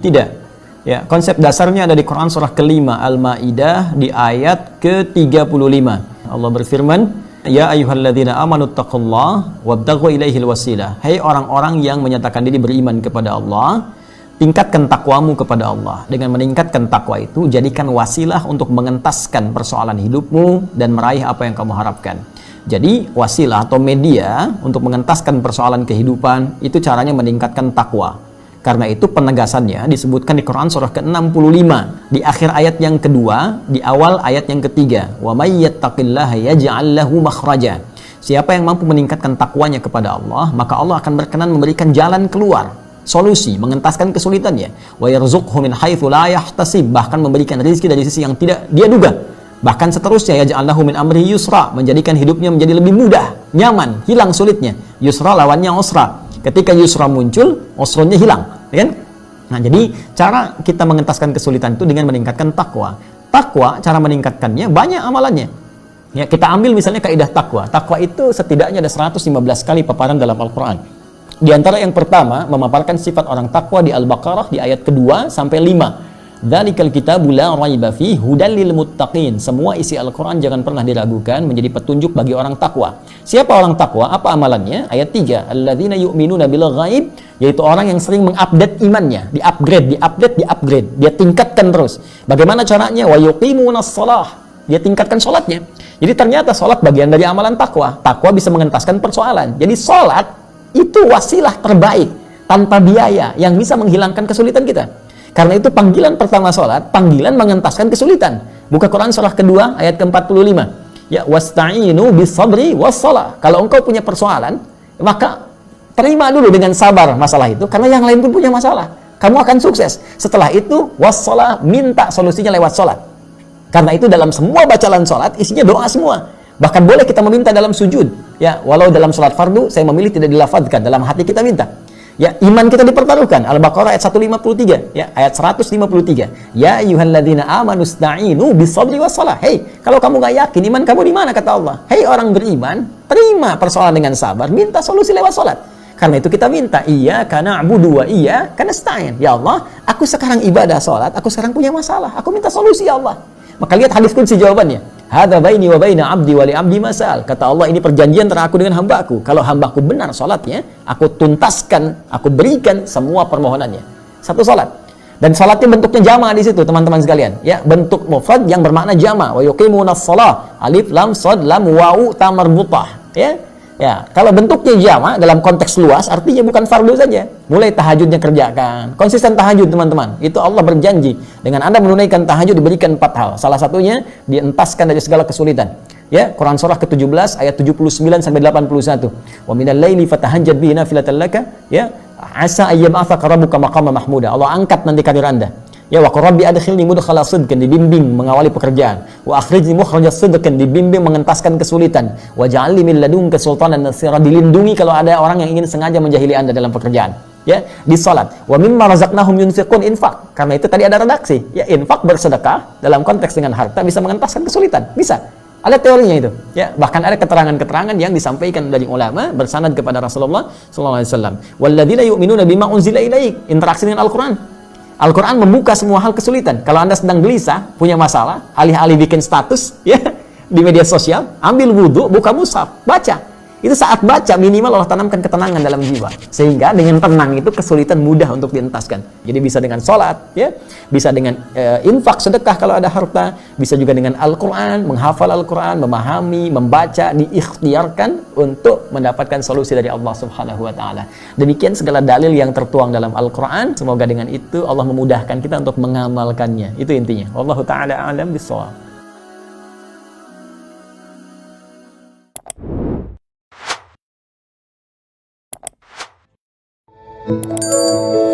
Tidak. Ya, konsep dasarnya ada di Quran surah kelima Al-Maidah di ayat ke-35. Allah berfirman, "Ya ayyuhalladzina amanu taqullaha wabtaghu ilaihil wasilah." Hai orang-orang yang menyatakan diri beriman kepada Allah, tingkatkan takwamu kepada Allah. Dengan meningkatkan takwa itu, jadikan wasilah untuk mengentaskan persoalan hidupmu dan meraih apa yang kamu harapkan. Jadi, wasilah atau media untuk mengentaskan persoalan kehidupan, itu caranya meningkatkan takwa. Karena itu penegasannya disebutkan di Quran surah ke-65 di akhir ayat yang kedua, di awal ayat yang ketiga. Wa may yattaqillaha yaj'al lahu makhraja. Siapa yang mampu meningkatkan takwanya kepada Allah, maka Allah akan berkenan memberikan jalan keluar, solusi, mengentaskan kesulitannya. Wa yarzuqhu min haitsu la yahtasib, bahkan memberikan rezeki dari sisi yang tidak dia duga. Bahkan seterusnya, yaj'al lahu min amri yusra, menjadikan hidupnya menjadi lebih mudah, nyaman, hilang sulitnya. Yusra lawannya usra. Ketika yusra muncul, usranya hilang, kan? Nah, jadi cara kita mengentaskan kesulitan itu dengan meningkatkan takwa. Takwa, cara meningkatkannya banyak amalannya. Ya, kita ambil misalnya kaidah takwa. Takwa itu setidaknya ada 115 kali paparan dalam Al-Qur'an. Di antara yang pertama, memaparkan sifat orang takwa di Al-Baqarah di ayat kedua sampai 5. Dzalikal kitabu la raiba fihi hudal lil muttaqin. Semua isi Al-Qur'an jangan pernah diragukan, menjadi petunjuk bagi orang takwa. Siapa orang takwa? Apa amalannya? Ayat 3. Alladzina yu'minuna bil ghaib, yaitu orang yang sering mengupdate imannya, di-upgrade. Dia tingkatkan terus. Bagaimana caranya? Wa yuqimunas shalah. Dia tingkatkan salatnya. Jadi ternyata salat bagian dari amalan takwa. Takwa bisa mengentaskan persoalan. Jadi salat itu wasilah terbaik tanpa biaya yang bisa menghilangkan kesulitan kita. Karena itu panggilan pertama sholat, panggilan mengentaskan kesulitan. Buka Quran surah kedua ayat ke-45. Ya, wasta'inu bis-sabri was-shalah. Kalau engkau punya persoalan, maka terima dulu dengan sabar masalah itu, karena yang lain pun punya masalah. Kamu akan sukses. Setelah itu, was-shalah, minta solusinya lewat sholat. Karena itu dalam semua bacaan sholat isinya doa semua. Bahkan boleh kita meminta dalam sujud. Ya, walau dalam sholat fardu saya memilih tidak dilafadzkan, dalam hati kita minta. Ya, iman kita dipertaruhkan. Al-Baqarah ayat 153, ya, ayat 153. Ya ayyuhalladzina amanu ista'inu bis-sabri was-shalah. Hei, kalau kamu nggak yakin iman kamu di mana, kata Allah. Hei orang beriman, terima persoalan dengan sabar, minta solusi lewat salat. Karena itu kita minta, iyyaka na'budu wa iyyaka nasta'in. Ya Allah, aku sekarang ibadah salat, aku sekarang punya masalah, aku minta solusi ya Allah. Maka lihat hadis qudsi jawabannya. Hadza baini wa baina 'abdi wa li 'abdi masal. Kata Allah, ini perjanjian antara aku dengan hambaku. Kalau hambaku benar salatnya, aku tuntaskan, aku berikan semua permohonannya. Satu salat. Dan salatnya bentuknya jama' di situ, teman-teman sekalian. Ya, bentuk mufrad yang bermakna jama'. Wa yuqimunas shalah. Alif lam shad lam wawu ta marbutah. Ya. Ya, kalau bentuknya jama' dalam konteks luas artinya bukan fardu saja. Mulai tahajudnya kerjakan. Konsisten tahajud, teman-teman. Itu Allah berjanji, dengan Anda menunaikan tahajud diberikan 4 hal. Salah satunya dientaskan dari segala kesulitan. Ya, Quran surah ke-17 ayat 79 sampai 81. Wa minal laili fatahajjad bihi nafilatan laka, ya, asa ayyab'atsaka rabbuka maqama mahmuda. Allah angkat nanti karir Anda. Ya, wa qur rabbi adkhilni mudkhala sidqin, dibimbing mengawali pekerjaan. Wa akhrijni mukhraja sidqin, dibimbing mengentaskan kesulitan. Wa ja'alni min ladunka sultanan nasira, dilindungi kalau ada orang yang ingin sengaja menjahili Anda dalam pekerjaan. Ya, di salat. Wa mimma razaqnahum yunfiqun, infak. Karena itu tadi ada redaksi. Ya, infak, bersedekah dalam konteks dengan harta bisa mengentaskan kesulitan. Bisa. Ada teorinya itu. Ya, bahkan ada keterangan-keterangan yang disampaikan dari ulama bersanad kepada Rasulullah sallallahu alaihi wasallam. Walladzina yu'minuna bima unzila ilaik, interaksi dengan Al-Qur'an. Al-Quran membuka semua hal kesulitan. Kalau Anda sedang gelisah, punya masalah, alih-alih bikin status ya di media sosial, ambil wudhu, buka mushaf, baca. Itu saat baca minimal Allah tanamkan ketenangan dalam jiwa. Sehingga dengan tenang itu kesulitan mudah untuk dientaskan. Jadi bisa dengan sholat, ya, bisa dengan infak, sedekah kalau ada harta, bisa juga dengan Al-Quran, menghafal Al-Quran, memahami, membaca, diikhtiarkan untuk mendapatkan solusi dari Allah Subhanahu wa Ta'ala. Demikian segala dalil yang tertuang dalam Al-Quran. Semoga dengan itu Allah memudahkan kita untuk mengamalkannya. Itu intinya. Wallahu ta'ala a'lam bishawab. Thank you.